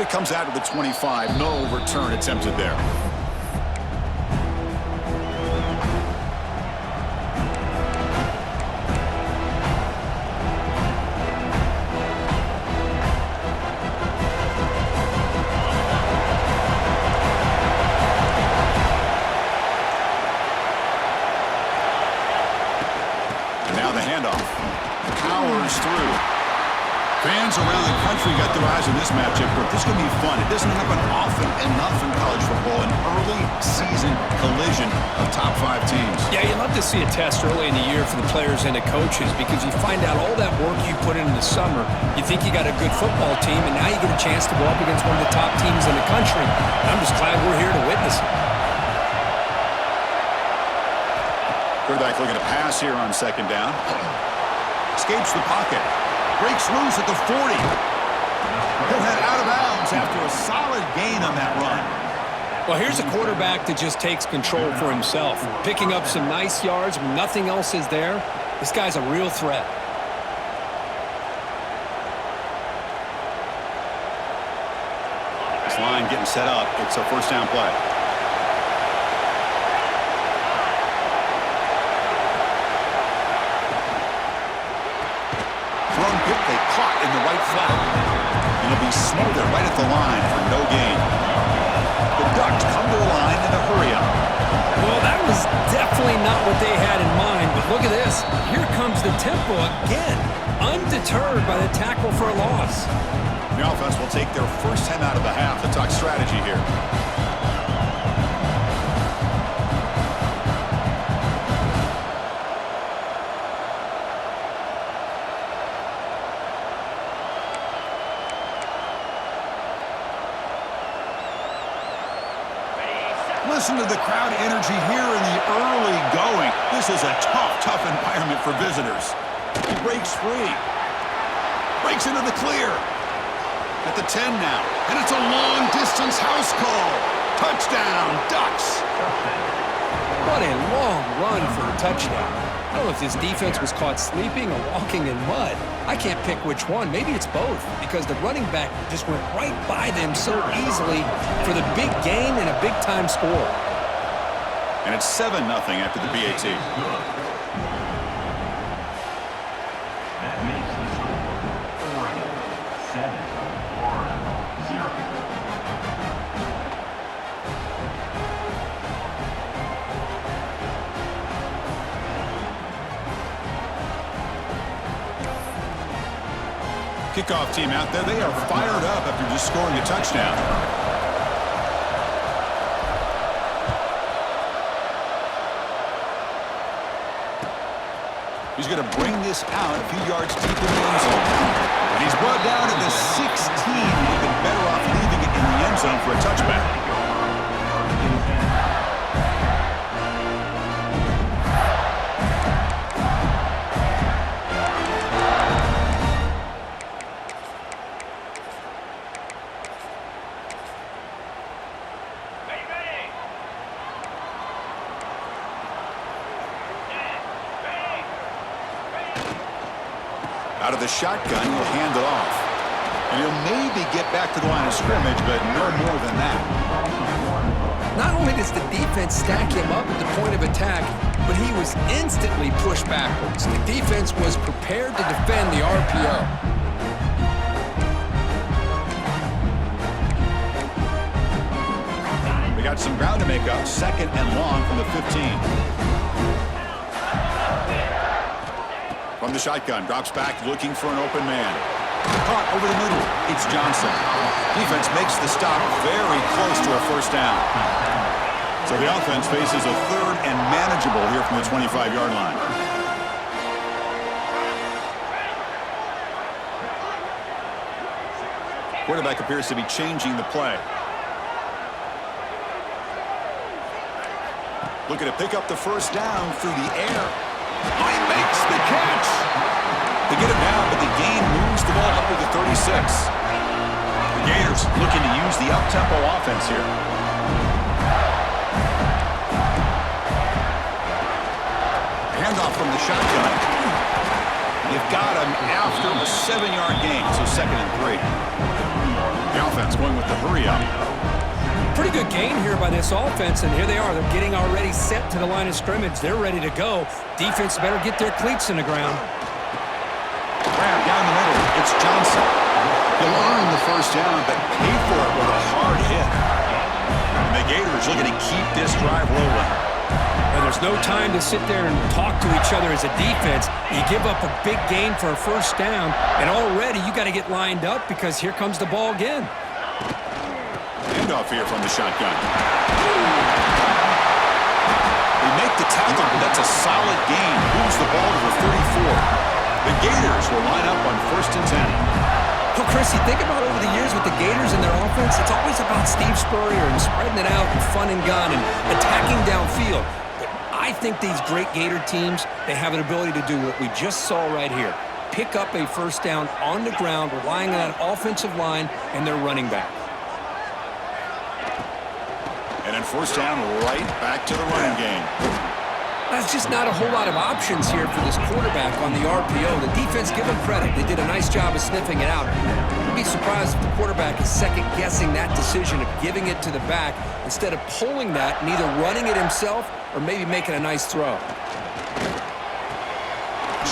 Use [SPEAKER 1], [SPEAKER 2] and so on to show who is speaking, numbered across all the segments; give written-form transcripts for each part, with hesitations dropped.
[SPEAKER 1] he comes out of the 25. No return attempted there.
[SPEAKER 2] Fans around the country got their eyes on this matchup, but this is going to be fun. It doesn't happen often enough in college football, an early season collision of top 5 teams.
[SPEAKER 3] Yeah, you love to see a test early in the year for the players and the coaches because you find out all that work you put in the summer. You think you got a good football team, and now you get a chance to go up against one of the top teams in the country. I'm just glad we're here to witness it.
[SPEAKER 1] Quarterback looking to pass here on second down. Escapes the pocket. Breaks loose at the 40. He'll head out of bounds after a solid gain on that run.
[SPEAKER 3] Well, here's a quarterback that just takes control for himself. Picking up some nice yards when nothing else is there. This guy's a real threat.
[SPEAKER 1] This line getting set up. It's a first down play. They caught in the right flat. And it'll be smoother right at the line for no gain. The Ducks come to the line in a hurry-up.
[SPEAKER 3] Well, that was definitely not what they had in mind, but look at this. Here comes the tempo again, undeterred by the tackle for a loss.
[SPEAKER 1] The offense will take their first 10 out of the half to talk strategy here.
[SPEAKER 2] Listen to the crowd energy here in the early going. This is a tough environment for visitors. He breaks free. Breaks into the clear. At the 10 now. And it's a long-distance house call. Touchdown, Ducks.
[SPEAKER 3] What a long run for a touchdown. I don't know if this defense was caught sleeping or walking in mud. I can't pick which one. Maybe it's both because the running back just went right by them so easily for the big gain and a big-time score.
[SPEAKER 1] And it's 7-0 after the PAT.
[SPEAKER 4] That makes the score 7-0.
[SPEAKER 1] Kickoff team out there, they are fired up after just scoring a touchdown. He's going to bring this out a few yards deep in the end zone. And he's brought down to the 16. He'd been better off leaving it in the end zone for a touchback. Out of the shotgun, he'll hand it off. And he'll maybe get back to the line of scrimmage, but no more than that.
[SPEAKER 3] Not only does the defense stack him up at the point of attack, but he was instantly pushed backwards. The defense was prepared to defend the RPO.
[SPEAKER 1] We got some ground to make up. Second and long from the 15. From the shotgun, drops back looking for an open man. Caught over the middle. It's Johnson. Defense makes the stop very close to a first down. So the offense faces a third and manageable here from the 25-yard line. Quarterback appears to be changing the play. Looking to pick up the first down through the air. Oh, he makes the catch. They get it down, but the gain moves the ball up to the 36. The Gators looking to use the up-tempo offense here. Handoff from the shotgun. You've got him after a 7-yard gain, so 2nd and 3. The offense going with the hurry up.
[SPEAKER 3] Pretty good gain here by this offense, and here they are. They're getting already set to the line of scrimmage. They're ready to go. Defense better get their cleats in the ground.
[SPEAKER 1] Grab down the middle. It's Johnson. He'll earn the first down, but paid for it with a hard hit. And the Gators looking to keep this drive rolling.
[SPEAKER 3] And there's no time to sit there and talk to each other as a defense. You give up a big gain for a first down, and already you got to get lined up because here comes the ball again.
[SPEAKER 1] Handoff here from the shotgun. They make the tackle, but that's a solid gain. Moves the ball to the 34. The Gators will line up on 1st and 10.
[SPEAKER 3] Well, Chris, you think about over the years with the Gators and their offense, it's always about Steve Spurrier and spreading it out and fun and gun and attacking downfield. But I think these great Gator teams, they have an ability to do what we just saw right here. Pick up a first down on the ground, relying on that offensive line and their running back.
[SPEAKER 1] And then first down, right back to the running game.
[SPEAKER 3] There's just not a whole lot of options here for this quarterback on the RPO. The defense, give them credit. They did a nice job of sniffing it out. I'd be surprised if the quarterback is second-guessing that decision of giving it to the back instead of pulling that and either running it himself or maybe making a nice throw.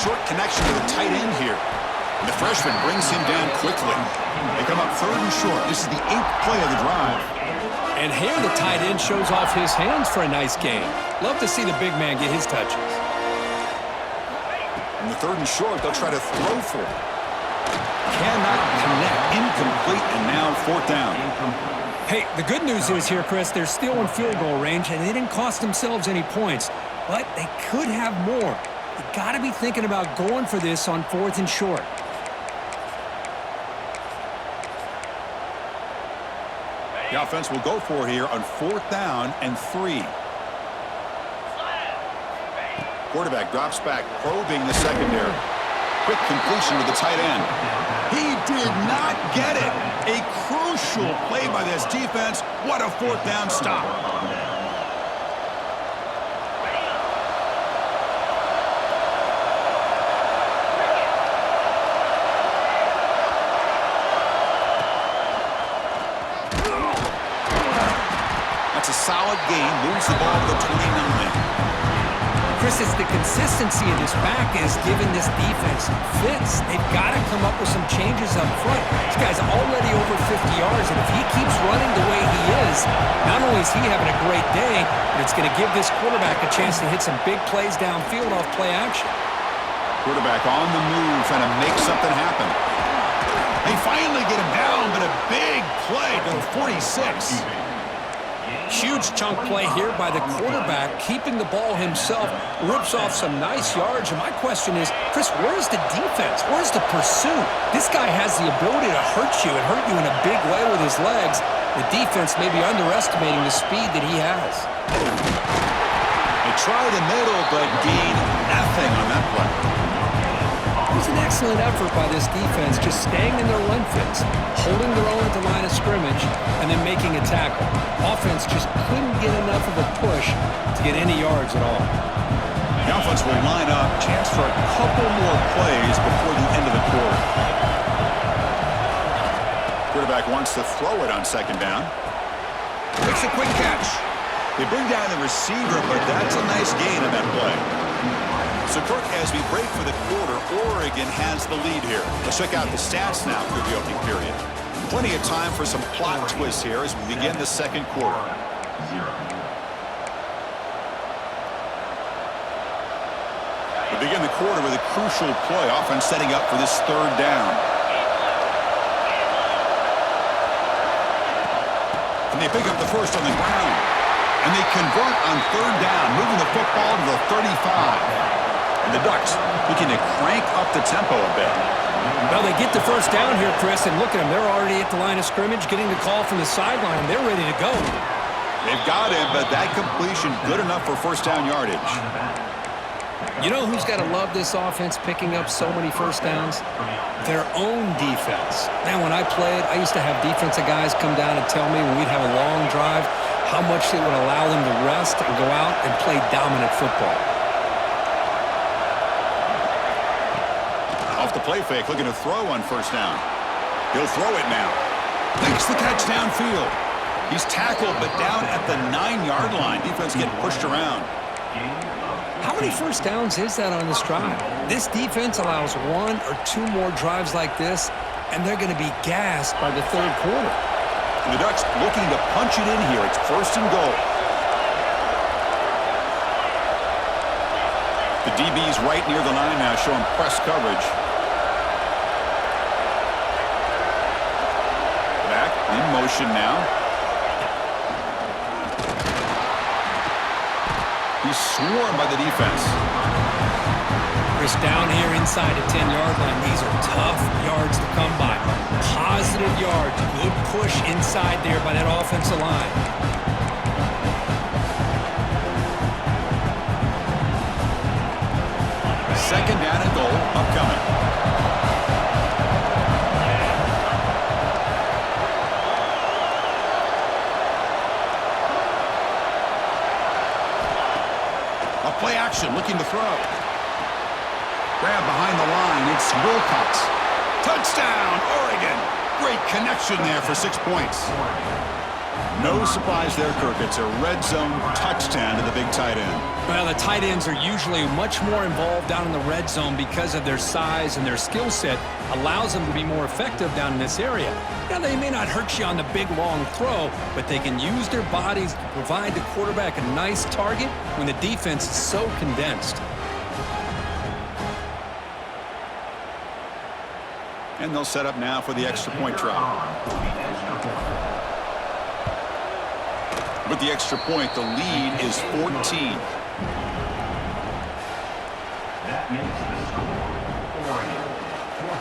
[SPEAKER 1] Short connection to the tight end here. And the freshman brings him down quickly. They come up 3rd and short. This is the 8th play of the drive.
[SPEAKER 3] And here the tight end shows off his hands for a nice gain. Love to see the big man get his touches.
[SPEAKER 1] In the 3rd and short, they'll try to throw for it. Cannot connect. Incomplete, and now 4th down.
[SPEAKER 3] Hey, the good news is here, Chris, they're still in field goal range, and they didn't cost themselves any points. But they could have more. You got to be thinking about going for this on 4th and short.
[SPEAKER 1] The offense will go for here on 4th down and 3. Quarterback drops back, probing the secondary. Quick completion to the tight end.
[SPEAKER 2] He did not get it. A crucial play by this defense. What a 4th down stop.
[SPEAKER 1] That's a solid gain. Moves the ball to the 29.
[SPEAKER 3] Chris, it's the consistency of this back is giving this defense fits. They've got to come up with some changes up front. This guy's already over 50 yards, and if he keeps running the way he is, not only is he having a great day, but it's going to give this quarterback a chance to hit some big plays downfield off play action.
[SPEAKER 1] Quarterback on the move, trying to make something happen.
[SPEAKER 2] They finally get him down, but a big play to the 46.
[SPEAKER 3] Huge chunk play here by the quarterback, keeping the ball himself, rips off some nice yards. And my question is, Chris, where's the defense? Where's the pursuit? This guy has the ability to hurt you and hurt you in a big way with his legs. The defense may be underestimating the speed that he has.
[SPEAKER 1] They try the middle, but gain nothing on that play.
[SPEAKER 3] It was an excellent effort by this defense, just staying in their run fits, holding their own at the line of scrimmage, and then making a tackle. Offense just couldn't get enough of a push to get any yards at all.
[SPEAKER 1] The offense will line up, chance for a couple more plays before the end of the quarter. Quarterback wants to throw it on 2nd down.
[SPEAKER 2] Makes a quick catch.
[SPEAKER 1] They bring down the receiver, but that's a nice gain on that play. So, Kirk, as we break for the quarter, Oregon has the lead here. Let's check out the stats now through the opening period. Plenty of time for some plot twists here as we begin the 2nd quarter. We begin the quarter with a crucial play, offense setting up for this 3rd down. And they pick up the first on the ground. And they convert on 3rd down, moving the football to the 35. And the Ducks looking to crank up the tempo a bit.
[SPEAKER 3] Well, they get the first down here, Chris, and look at them. They're already at the line of scrimmage, getting the call from the sideline. They're ready to go.
[SPEAKER 1] They've got him, but that completion good enough for first down yardage.
[SPEAKER 3] You know who's got to love this offense picking up so many first downs? Their own defense. Man, when I played, I used to have defensive guys come down and tell me when we'd have a long drive how much it would allow them to rest and go out and play dominant football.
[SPEAKER 1] Off the play fake, looking to throw on first down. He'll throw it now.
[SPEAKER 2] Makes the catch downfield. He's tackled, but down at the 9-yard line. Defense getting pushed around.
[SPEAKER 3] How many first downs is that on this drive? This defense allows 1 or 2 more drives like this, and they're going to be gassed by the third quarter.
[SPEAKER 2] And the Ducks looking to punch it in here. It's 1st and goal. The DB's right near the line now, showing press coverage. Back in motion now. He's swarmed by the defense.
[SPEAKER 3] Chris, down here inside the 10-yard line, these are tough yards to come by. Positive yards, good push inside there by that offensive line.
[SPEAKER 2] Second down and goal upcoming. A play action, looking to throw. Grab behind the line, it's Wilcox. Touchdown, Oregon! Great connection there for 6 points. No surprise there, Kirk. It's a red zone touchdown to the big tight end.
[SPEAKER 3] Well, the tight ends are usually much more involved down in the red zone because of their size, and their skill set allows them to be more effective down in this area. Now, they may not hurt you on the big, long throw, but they can use their bodies to provide the quarterback a nice target when the defense is so condensed.
[SPEAKER 2] And they'll set up now for the extra point try. With the extra point, the lead is 14.
[SPEAKER 4] That makes the score Oregon 14-0.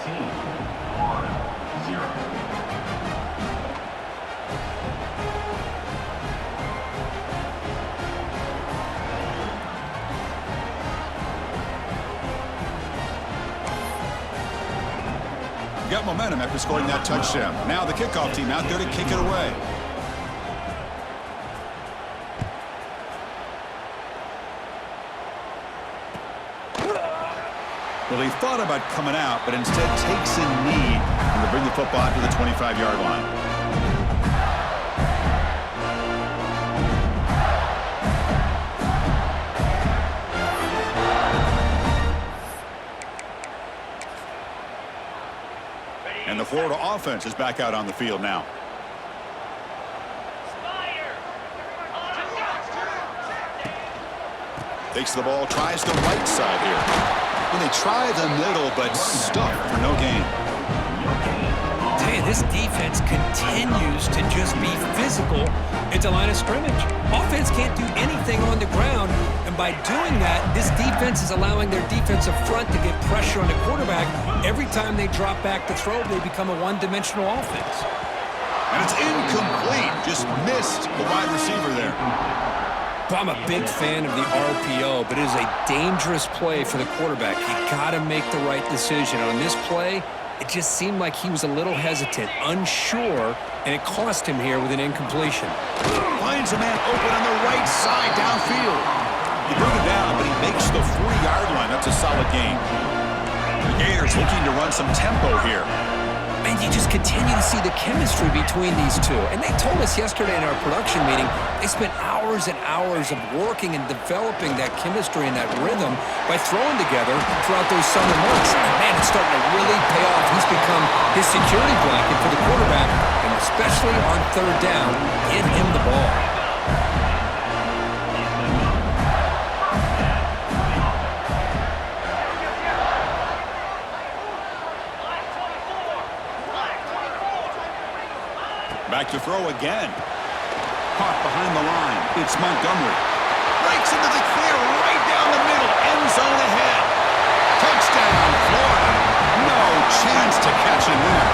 [SPEAKER 2] Got momentum after scoring that touchdown. Now the kickoff team out there to kick it away. Well, he thought about coming out, but instead takes a knee to bring the football to the 25-yard line. And the Florida offense is back out on the field now. Takes the ball, tries the right side here. And they try the middle, but stuck for no gain.
[SPEAKER 3] Tell you, this defense continues to just be physical at the line of scrimmage. Offense can't do anything on the ground, and by doing that, this defense is allowing their defensive front to get pressure on the quarterback. Every time they drop back to throw, they become a one-dimensional offense.
[SPEAKER 2] And it's incomplete. Just missed the wide receiver there.
[SPEAKER 3] I'm a big fan of the RPO, but it is a dangerous play for the quarterback. You got to make the right decision. On this play, it just seemed like he was a little hesitant, unsure, and it cost him here with an incompletion.
[SPEAKER 2] Finds a man open on the right side downfield. He bring him down, but he makes the 4-yard line. That's a solid gain. The Gators looking to run some tempo here.
[SPEAKER 3] And you just continue to see the chemistry between these two. And they told us yesterday in our production meeting, they spent hours and hours of working and developing that chemistry and that rhythm by throwing together throughout those summer months. And man, it's starting to really pay off. He's become his security blanket for the quarterback, and especially on third down, get him the ball.
[SPEAKER 2] Back to throw again. Caught behind the line. It's Montgomery. Breaks into the clear right down the middle. End zone ahead. Touchdown, Florida. No chance to catch him there.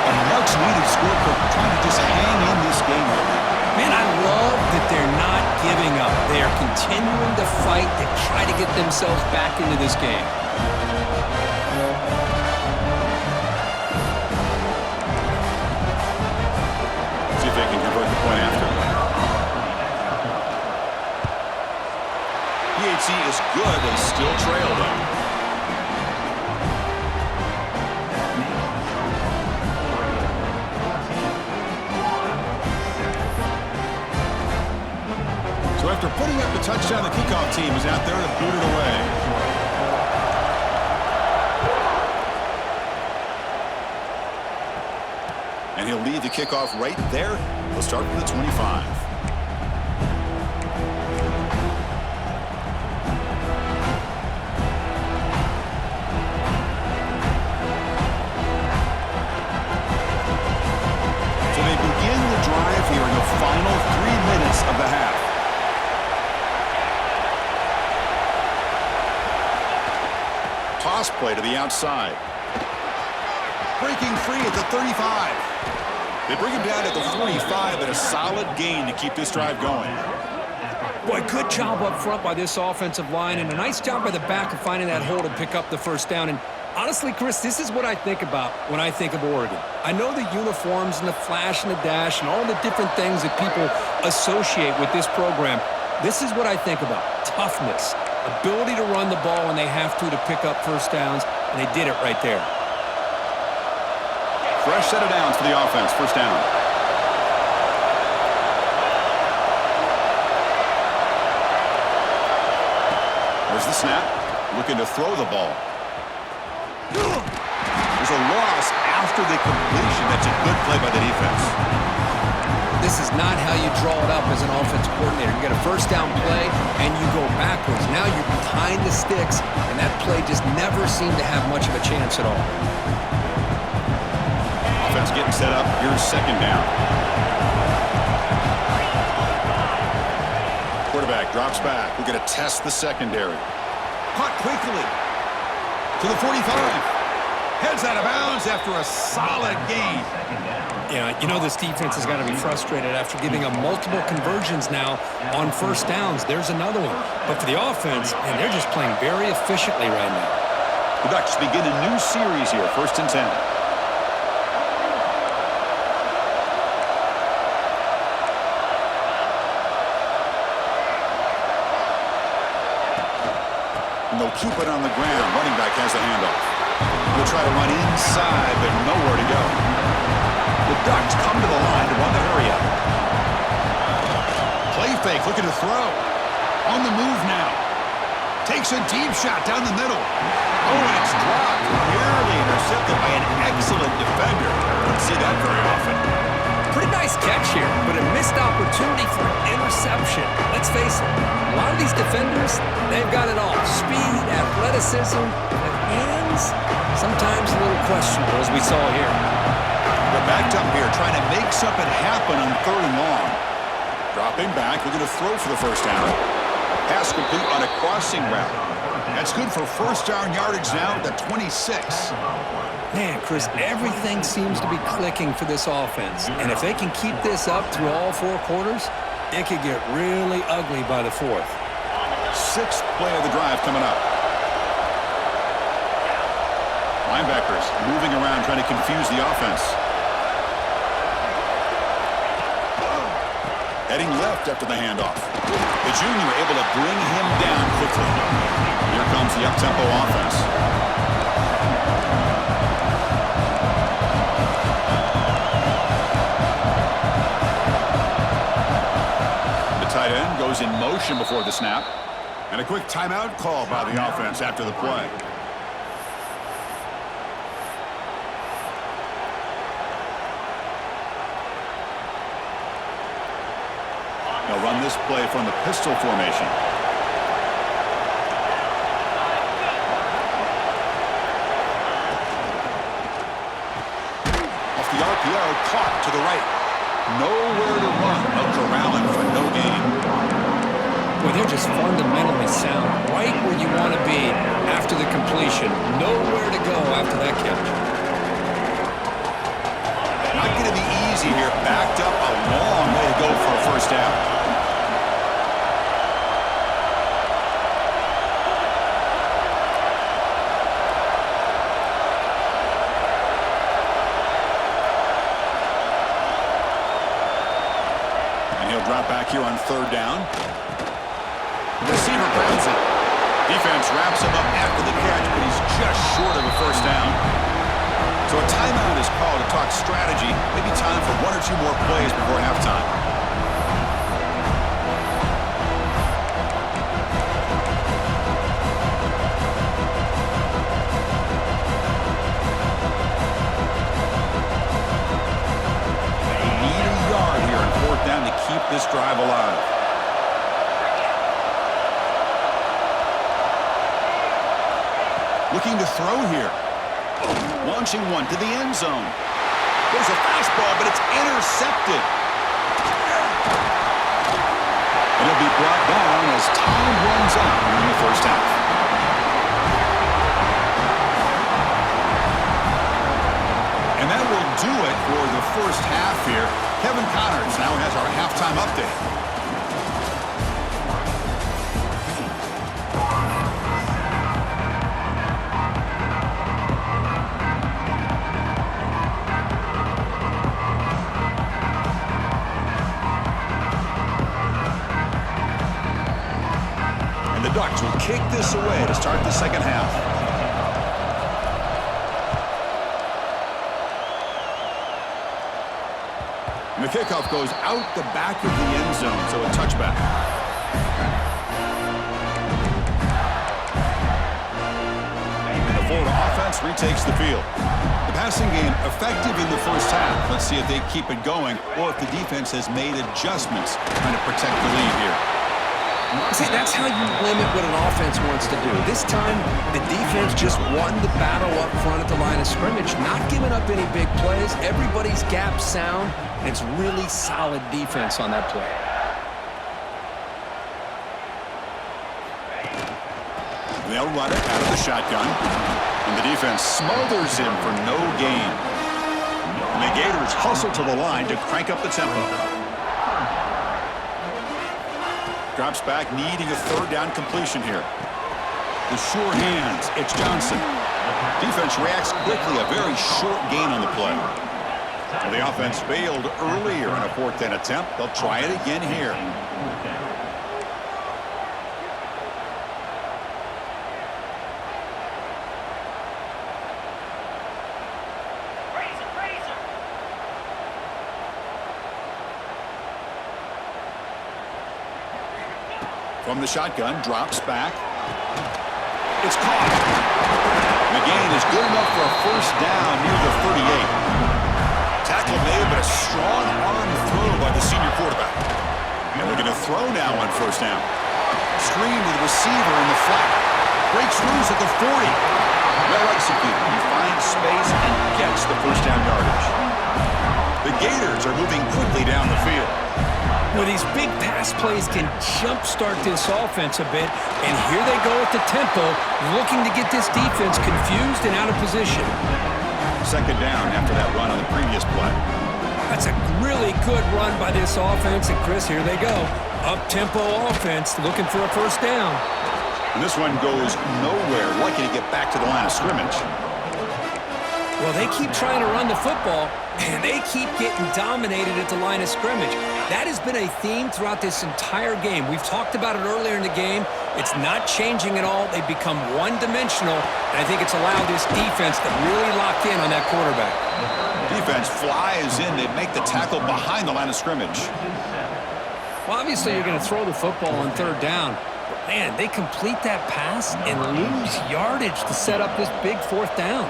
[SPEAKER 2] A much-needed score for trying to just hang in this game right now.
[SPEAKER 3] Man, I love that they're not giving up. They are continuing to fight to try to get themselves back into this game.
[SPEAKER 2] PHC is good. They still trail, though.
[SPEAKER 1] So after putting up the touchdown, the kickoff team is out there to boot it away. And he'll lead the kickoff right there. He'll start from the 25. So they begin the drive here in the final 3 minutes of the half. Toss play to the outside. Breaking free at the 35. They bring him down at the 45 at a solid gain to keep this drive going.
[SPEAKER 3] Boy, good job up front by this offensive line, and a nice job by the back of finding that hole to pick up the first down. And honestly, Chris, this is what I think about when I think of Oregon. I know the uniforms and the flash and the dash and all the different things that people associate with this program. This is what I think about. Toughness, ability to run the ball when they have to pick up first downs, and they did it right there.
[SPEAKER 1] Fresh set of downs for the offense. First down. There's the snap. Looking to throw the ball. There's a loss after the completion. That's a good play by the defense.
[SPEAKER 3] This is not how you draw it up as an offensive coordinator. You get a first down play, and you go backwards. Now you're behind the sticks, and that play just never seemed to have much of a chance at all.
[SPEAKER 1] Offense getting set up. Here's second down. Quarterback drops back. We're going to test the secondary. Caught quickly to the 45. Heads out of bounds after a solid gain.
[SPEAKER 3] Yeah, you know this defense has got to be frustrated after giving up multiple conversions now on first downs. There's another one. But for the offense, and they're just playing very efficiently right now.
[SPEAKER 1] The Ducks begin a new series here. First and 10. And they'll keep it on the ground. Running back has the handoff. He'll try to run inside, but nowhere to go. The Ducks come to the line to run the hurry up. Play fake, looking to throw. On the move now. Takes a deep shot down the middle. Oh, and it's dropped. Nearly intercepted by an excellent defender. Don't see that very often.
[SPEAKER 3] Pretty nice catch here, but a missed opportunity for an interception. Let's face it, a lot of these defenders, they've got it all. Speed, athleticism, but hands, sometimes a little questionable, as we saw here.
[SPEAKER 1] They're backed up here, trying to make something happen on third and long. Dropping back, we're going to throw for the first down. Pass complete on a crossing route. That's good for first down yardage now at the 26.
[SPEAKER 3] Man, Chris, everything seems to be clicking for this offense. And if they can keep this up through all four quarters, it could get really ugly by the fourth.
[SPEAKER 1] Sixth play of the drive coming up. Linebackers moving around, trying to confuse the offense. Heading left after the handoff. The junior able to bring him down quickly. Here comes the up-tempo offense. Tight end goes in motion before the snap. And a quick timeout call by the offense after the play. They'll run this play from the pistol formation. Off the RPO, caught to the right. Nowhere to run. No corralling for no gain.
[SPEAKER 3] Boy, they're just fundamentally sound. Right where you want to be after the completion. Nowhere to go after that catch.
[SPEAKER 1] Not going to be easy here. Backed up a long way to go for a first down. Drop back here on third down. Receiver grabs it. Defense wraps him up after the catch, but he's just short of a first down. So a timeout is called to talk strategy. Maybe time for one or two more plays before halftime.
[SPEAKER 2] Looking to throw here.
[SPEAKER 1] Launching one to the end zone. There's a fastball, but it's intercepted. And it'll be brought down as time runs out in the first half. And that will do it for the first half here. Kevin Connors now has our halftime update. And the Ducks will kick this away to start the second half. And the kickoff goes out the back of the end zone, so a touchback. And the Florida offense retakes the field. The passing game effective in the first half. Let's see if they keep it going or if the defense has made adjustments trying to protect the lead here.
[SPEAKER 3] See, that's how you limit what an offense wants to do. This time, the defense just won the battle up front at the line of scrimmage, not giving up any big plays. Everybody's gap sound, and it's really solid defense on that play.
[SPEAKER 1] They'll run it out of the shotgun, and the defense smothers him for no gain. And the Gators hustle to the line to crank up the tempo. Drops back, needing a third down completion here. The sure hands, it's Johnson. Defense reacts quickly, a very short gain on the play. Well, the offense failed earlier in a fourth down attempt. They'll try it again here. From the shotgun, drops back. It's caught. McGain is good enough for a first down near the 38. Tackle made, but a strong arm throw by the senior quarterback. And they're going to throw now on first down. Screen to the receiver in the flat. Breaks loose at the 40. Well executed. He finds space and gets the first down yardage. The Gators are moving quickly down the field.
[SPEAKER 3] Well, these big pass plays can jumpstart this offense a bit, and here they go at the tempo, looking to get this defense confused and out of position.
[SPEAKER 1] Second down after that run on the previous play.
[SPEAKER 3] That's a really good run by this offense, and Chris, here they go. Up-tempo offense, looking for a first down.
[SPEAKER 1] And this one goes nowhere, lucky to get back to the line of scrimmage.
[SPEAKER 3] Well, they keep trying to run the football, and they keep getting dominated at the line of scrimmage. That has been a theme throughout this entire game. We've talked about it earlier in the game. It's not changing at all. They've become one-dimensional, and I think it's allowed this defense to really lock in on that quarterback.
[SPEAKER 1] Defense flies in. They make the tackle behind the line of scrimmage.
[SPEAKER 3] Well, obviously, you're going to throw the football on third down. But, man, they complete that pass and lose yardage to set up this big fourth down.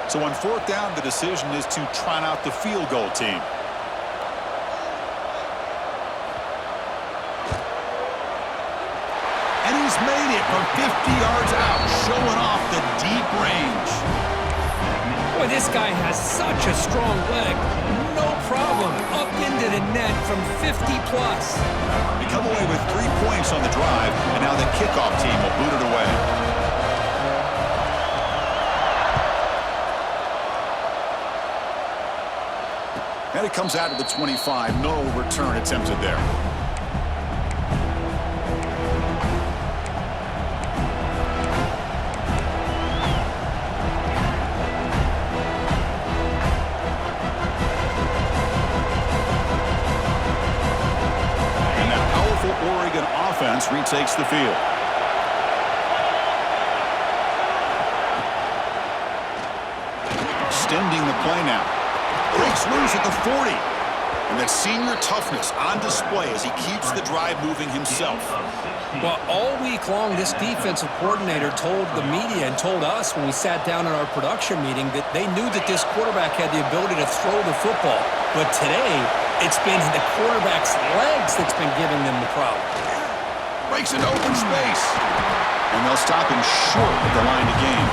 [SPEAKER 1] So on fourth down, the decision is to trot out the field goal team.
[SPEAKER 2] And he's made it from 50 yards out, showing off the deep range.
[SPEAKER 3] Boy, this guy has such a strong leg. No problem. Up into the net from 50-plus.
[SPEAKER 1] They come away with 3 points on the drive, and now the kickoff team will boot it away. And it comes out of the 25. No return attempted there. And that powerful Oregon offense retakes the field. Extending the play now. Breaks loose at the 40. And that senior toughness on display as he keeps the drive moving himself.
[SPEAKER 3] Well, all week long, this defensive coordinator told the media and told us when we sat down in our production meeting that they knew that this quarterback had the ability to throw the football. But today, it's been the quarterback's legs that's been giving them the problem.
[SPEAKER 2] Breaks into open space.
[SPEAKER 1] And they'll stop him short of the line to gain.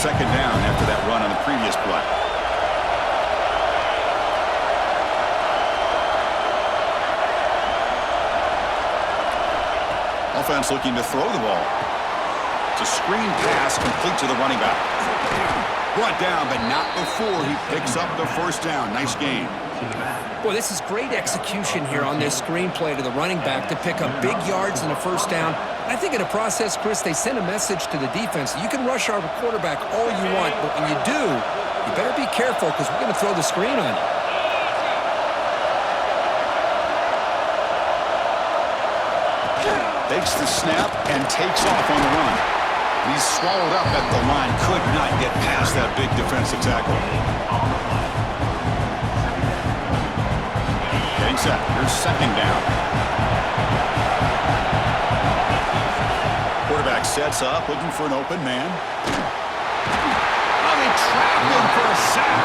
[SPEAKER 1] Second down after that run on the previous play. Offense looking to throw the ball. It's a screen pass complete to the running back. Brought down, but not before he picks up the first down. Nice game.
[SPEAKER 3] Boy, this is great execution here on this screenplay to the running back to pick up big yards and a first down. I think in the process, Chris, they send a message to the defense. You can rush our quarterback all you want, but when you do, you better be careful because we're going to throw the screen on you.
[SPEAKER 1] Takes the snap and takes off on the run. He's swallowed up at the line. Could not get past that big defensive tackle. Getting set. Here's second down. Quarterback sets up, looking for an open man.
[SPEAKER 2] Oh, they trapped him for a sack.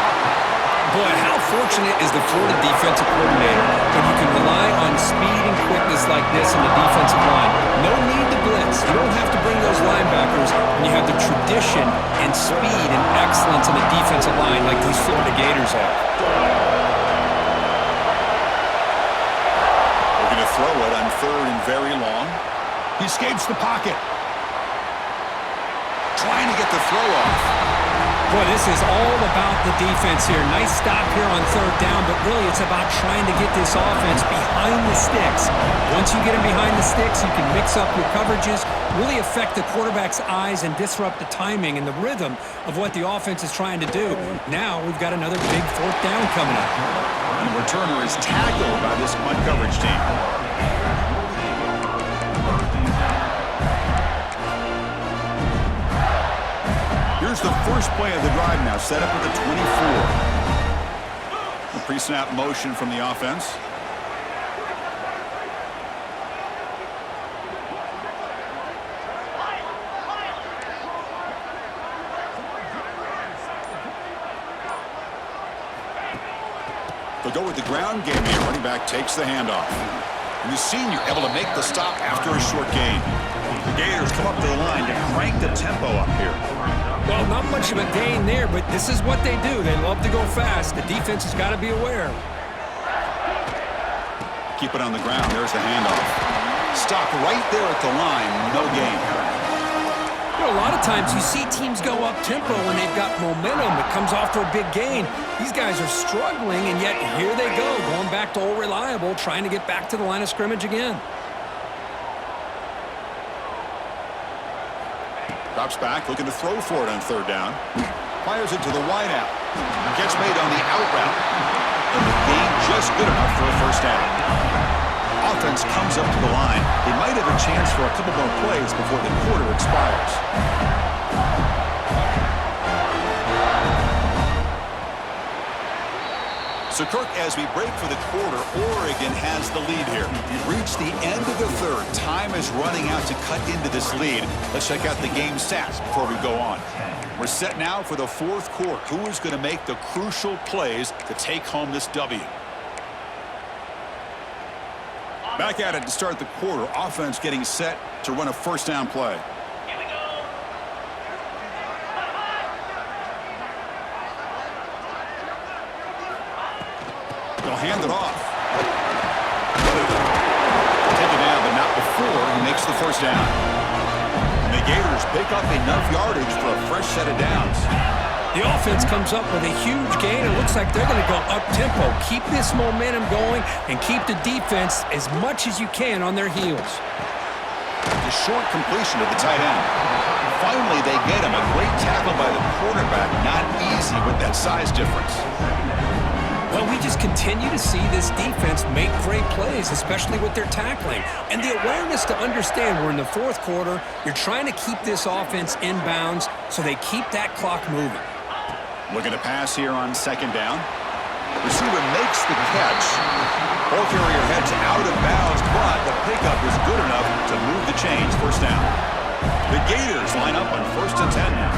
[SPEAKER 3] Boy, how fortunate is the Florida defensive coordinator when you can rely on speed and quickness like this in the defensive line. No need to blitz. You don't have to bring those linebackers when you have the tradition and speed and excellence in the defensive line like these Florida Gators have.
[SPEAKER 1] Looking to throw it on third and very long.
[SPEAKER 2] He escapes the pocket.
[SPEAKER 1] Trying to get the throw off.
[SPEAKER 3] Boy, this is all about the defense here. Nice stop here on third down, but really it's about trying to get this offense behind the sticks. Once you get them behind the sticks, you can mix up your coverages, really affect the quarterback's eyes and disrupt the timing and the rhythm of what the offense is trying to do. Now we've got another big fourth down coming up.
[SPEAKER 1] And the returner is tackled by this punt coverage team. Here's the first play of the drive now, set up at the 24. The pre-snap motion from the offense. They'll go with the ground game here. Running back takes the handoff. And the senior able to make the stop after a short gain. The Gators come up to the line to crank the tempo up here.
[SPEAKER 3] Well, not much of a gain there, but this is what they do. They love to go fast. The defense has got to be aware.
[SPEAKER 1] Keep it on the ground. There's the handoff. Stop right there at the line. No gain.
[SPEAKER 3] You know, a lot of times you see teams go up tempo when they've got momentum. It comes off for a big gain. These guys are struggling, and yet here they go, going back to old reliable, trying to get back to the line of scrimmage again.
[SPEAKER 1] Drops back, looking to throw for it on third down. Fires it to the wideout. Catch made on the out route. And the gain just good enough for a first down. Offense comes up to the line. They might have a chance for a couple more plays before the quarter expires. So, Kirk, as we break for the quarter, Oregon has the lead here. We've reached the end of the third. Time is running out to cut into this lead. Let's check out the game stats before we go on. We're set now for the fourth quarter. Who is going to make the crucial plays to take home this W? Back at it to start the quarter. Offense getting set to run a first down play. They'll hand it off. Take it down, but not before he makes the first down. And the Gators pick up enough yardage for a fresh set of downs.
[SPEAKER 3] The offense comes up with a huge gain. It looks like they're going to go up-tempo. Keep this momentum going and keep the defense as much as you can on their heels.
[SPEAKER 1] The short completion to the tight end. Finally, they get him. A great tackle by the quarterback. Not easy with that size difference.
[SPEAKER 3] Well, we just continue to see this defense make great plays, especially with their tackling. And the awareness to understand we're in the fourth quarter, you're trying to keep this offense in bounds so they keep that clock moving.
[SPEAKER 1] Looking to pass here on second down.
[SPEAKER 2] Receiver makes the catch. Ball carrier heads out of bounds, but the pickup is good enough to move the chains. First down. The Gators line up on 1st and 10 now.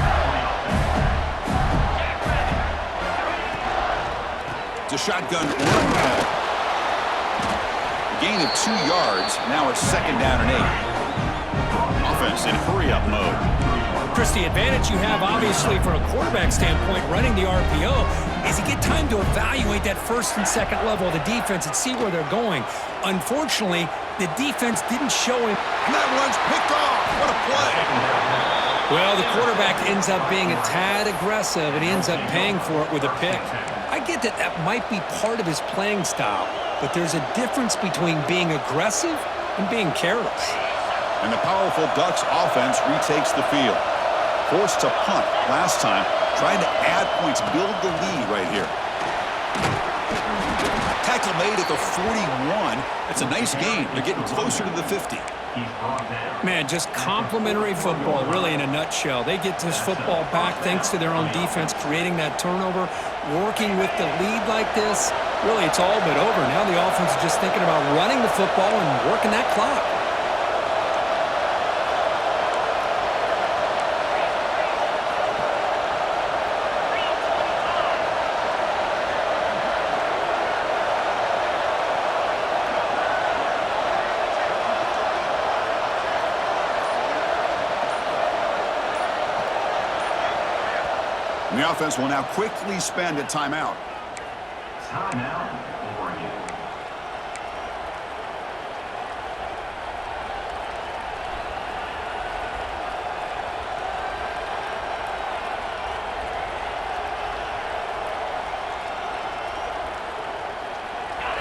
[SPEAKER 2] It's a shotgun run call. A gain of 2 yards. Now it's 2nd down and 8. Offense in hurry-up mode.
[SPEAKER 3] Chris, the advantage you have, obviously, from a quarterback standpoint, running the RPO, is you get time to evaluate that 1st and 2nd level of the defense and see where they're going. Unfortunately, the defense didn't show him.
[SPEAKER 2] And that one's picked off. What a play.
[SPEAKER 3] Well, the quarterback ends up being a tad aggressive, and he ends up paying for it with a pick. I get that that might be part of his playing style, but there's a difference between being aggressive and being careless.
[SPEAKER 2] And the powerful Ducks offense retakes the field. Forced to punt last time, trying to add points, build the lead right here. Tackle made at the 41. That's a nice gain. They're getting closer to the 50.
[SPEAKER 3] Man, just complimentary football, really, in a nutshell. They get this football back thanks to their own defense, creating that turnover, working with the lead like this. Really, it's all but over. Now the offense is just thinking about running the football and working that clock.
[SPEAKER 2] And the offense will now quickly spend a timeout.
[SPEAKER 4] Timeout, Oregon.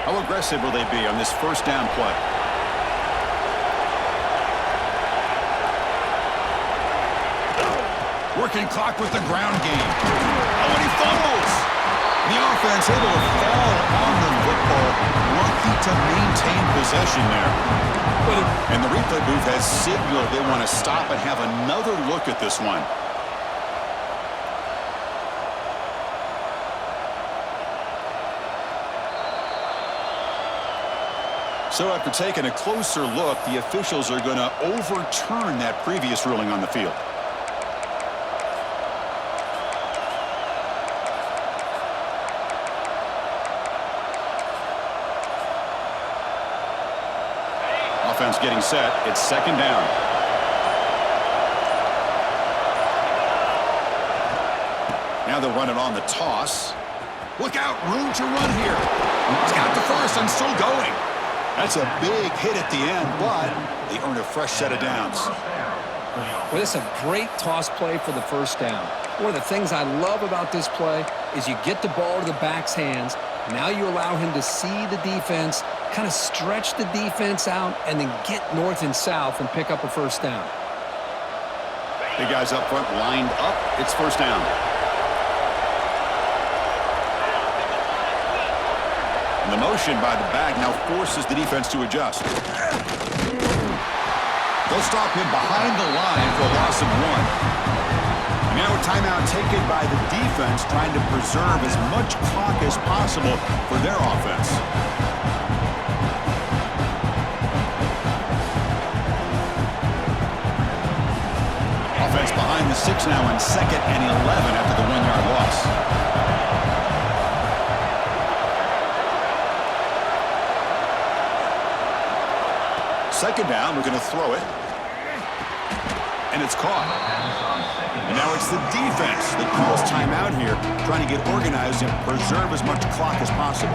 [SPEAKER 2] How aggressive will they be on this 1st down play? Working clock with the ground game. Oh, and he fumbles. The offense able to fall on the football. Lucky to maintain possession there. And the replay booth has signaled they want to stop and have another look at this one. So after taking a closer look, the officials are going to overturn that previous ruling on the field. Offense getting set. It's 2nd down. Now they'll run it on the toss. Look out, room to run here. He's got the first and still going. That's a big hit at the end, but they earn a fresh set of downs.
[SPEAKER 3] Well, this is a great toss play for the 1st down. One of the things I love about this play is you get the ball to the back's hands. Now you allow him to see the defense, kind of stretch the defense out, and then get north and south and pick up a 1st down.
[SPEAKER 2] Big guys up front lined up. It's 1st down. And the motion by the back now forces the defense to adjust. They'll stop him behind the line for a loss of 1. Now a timeout taken by the defense, trying to preserve as much clock as possible for their offense. Offense behind the 6 now on 2nd and 11 after the 1-yard loss. Second down, we're going to throw it. And it's caught. And now it's the defense that calls timeout here, trying to get organized and preserve as much clock as possible.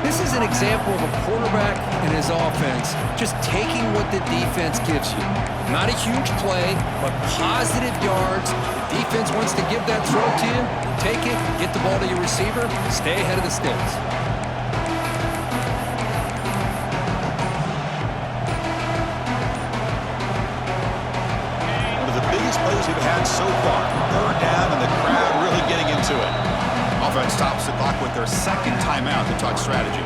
[SPEAKER 3] This is an example of a quarterback and his offense just taking what the defense gives you. Not a huge play, but positive yards. The defense wants to give that throw to you. Take it, get the ball to your receiver, stay ahead of the sticks.
[SPEAKER 2] Plays we've had so far. 3rd down and the crowd really getting into it. Offense stops the clock with their 2nd timeout to talk strategy.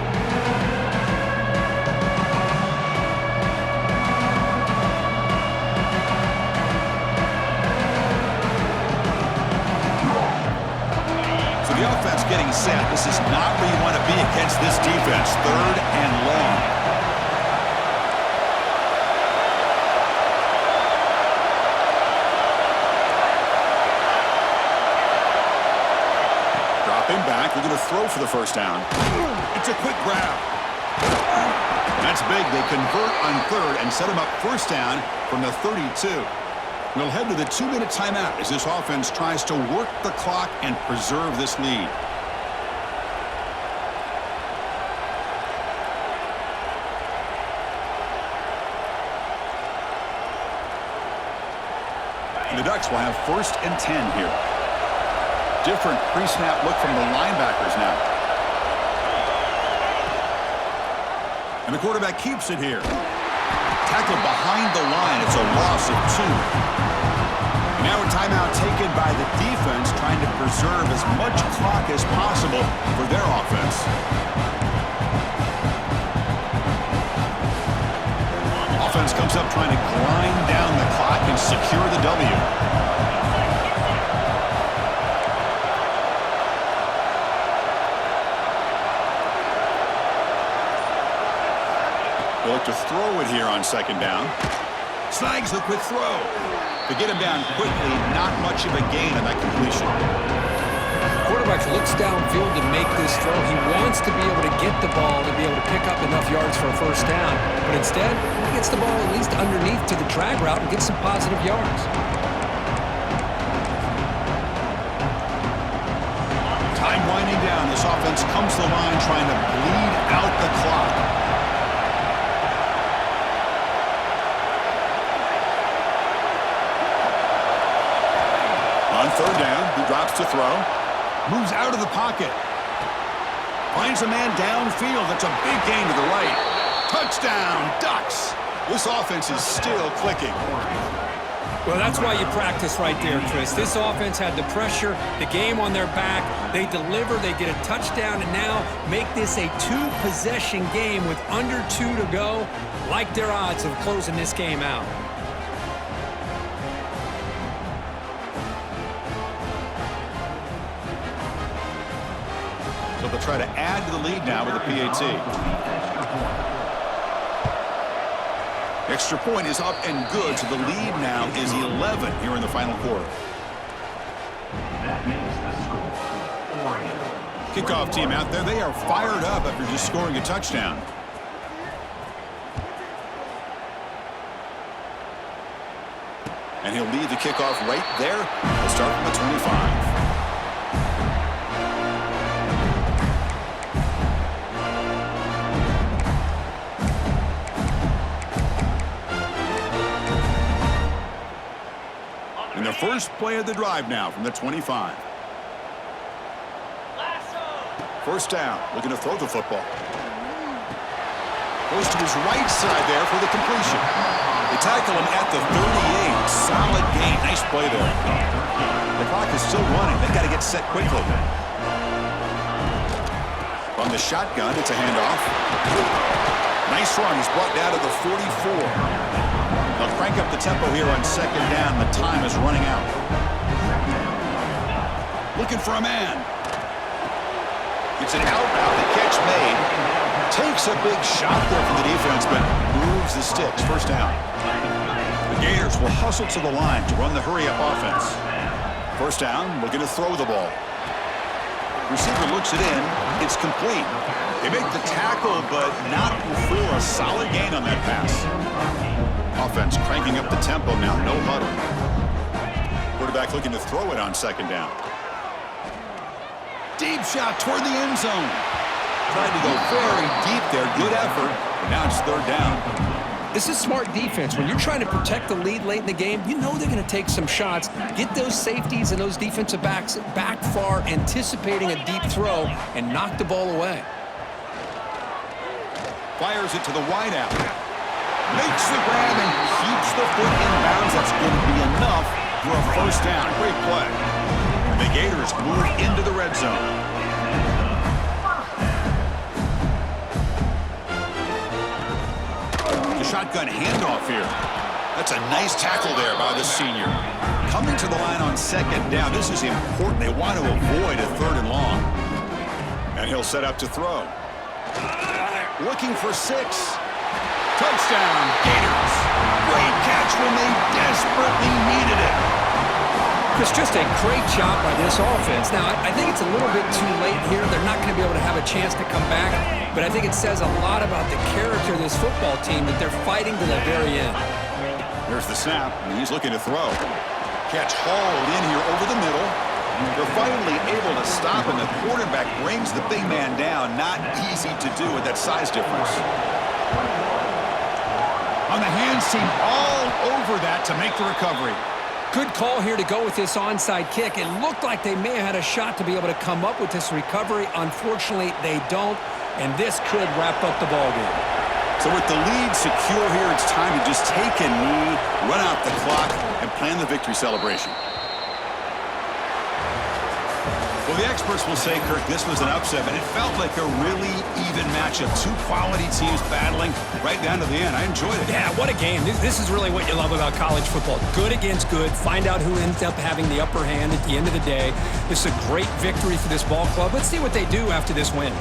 [SPEAKER 2] So the offense getting set. This is not where you want to be against this defense. 3rd and long. Dropping back, they're going to throw for the first down. It's a quick grab. That's big. They convert on 3rd and set them up first down from the 32. We'll head to the 2-minute timeout as this offense tries to work the clock and preserve this lead. And the Ducks will have 1st and 10 here. Different pre-snap look from the linebackers now. And the quarterback keeps it here. Tackled behind the line. It's a loss of 2. And now a timeout taken by the defense, trying to preserve as much clock as possible for their offense. Offense comes up trying to grind down the clock and secure the W. They'll look to throw it here on 2nd down. Snags the quick throw. To get him down quickly, not much of a gain on that completion.
[SPEAKER 3] Quarterback looks downfield to make this throw. He wants to be able to get the ball to be able to pick up enough yards for a first down. But instead, he gets the ball at least underneath to the drag route and gets some positive yards.
[SPEAKER 2] Time winding down. This offense comes to the line trying to bleed out the clock. On 3rd down, he drops to throw. Moves out of the pocket. Finds a man downfield. That's a big gain to the right. Touchdown, Ducks. This offense is still clicking.
[SPEAKER 3] Well, that's why you practice right there, Chris. This offense had the pressure, the game on their back. They deliver, they get a touchdown, and now make this a 2-possession game with under 2 to go. Like their odds of closing this game out.
[SPEAKER 2] So they'll try to add to the lead now with a PAT. Extra point is up and good, so the lead now is 11 here in the final quarter.
[SPEAKER 4] That makes the score 4.
[SPEAKER 2] Kickoff team out there, they are fired up after just scoring a touchdown. And he'll lead the kickoff right there. We'll start from the 25. And the first play of the drive now from the 25. First down, looking to throw the football. Goes to his right side there for the completion. They tackle him at the 38. Solid gain. Nice play there. The clock is still running. They've got to get set quickly. From the shotgun, it's a handoff. Nice run. He's brought down to the 44. They'll crank up the tempo here on 2nd down. The time is running out. Looking for a man. It's an out-route. The catch made. Takes a big shot there from the defense, but moves the sticks. First down. The Gators will hustle to the line to run the hurry-up offense. First down, looking to throw the ball. Receiver looks it in. It's complete. They make the tackle, but not before a solid gain on that pass. Offense cranking up the tempo now. No huddle. Quarterback looking to throw it on 2nd down. Deep shot toward the end zone. Tried to go very deep there. Good effort. And now it's 3rd down.
[SPEAKER 3] This is smart defense. When you're trying to protect the lead late in the game, you know they're going to take some shots, get those safeties and those defensive backs back far, anticipating a deep throw, and knock the ball away.
[SPEAKER 2] Fires it to the wideout. Makes the grab and keeps the foot in bounds. That's going to be enough for a first down. Great play. And the Gators move into the red zone. The shotgun handoff here. That's a nice tackle there by the senior. Coming to the line on 2nd down. This is important. They want to avoid a 3rd and long.
[SPEAKER 1] And he'll set up to throw. Looking for 6. Touchdown, Gators.
[SPEAKER 2] Great catch when they desperately needed it.
[SPEAKER 3] It's just a great job by this offense. Now, I think it's a little bit too late here. They're not going to be able to have a chance to come back, but I think it says a lot about the character of this football team that they're fighting to the very end.
[SPEAKER 1] There's the snap, and he's looking to throw. Catch hauled in here over the middle. They're finally able to stop, and the quarterback brings the big man down. Not easy to do with that size difference.
[SPEAKER 2] On the hands team all over that to make the recovery.
[SPEAKER 3] Good call here to go with this onside kick. It looked like they may have had a shot to be able to come up with this recovery. Unfortunately, they don't, and this could wrap up the ballgame.
[SPEAKER 1] So with the lead secure here, it's time to just take a knee, run out the clock, and plan the victory celebration. Well, the experts will say, Kirk, this was an upset, but it felt like a really even matchup. 2 quality teams battling right down to the end. I enjoyed it.
[SPEAKER 3] Yeah, what a game. This is really what you love about college football. Good against good. Find out who ends up having the upper hand at the end of the day. This is a great victory for this ball club. Let's see what they do after this win.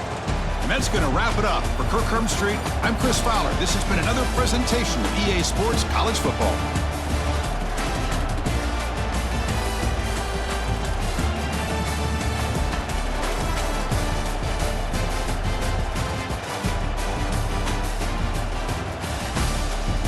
[SPEAKER 2] And that's going to wrap it up. For Kirk Herbstreit, I'm Chris Fowler. This has been another presentation of EA Sports College Football.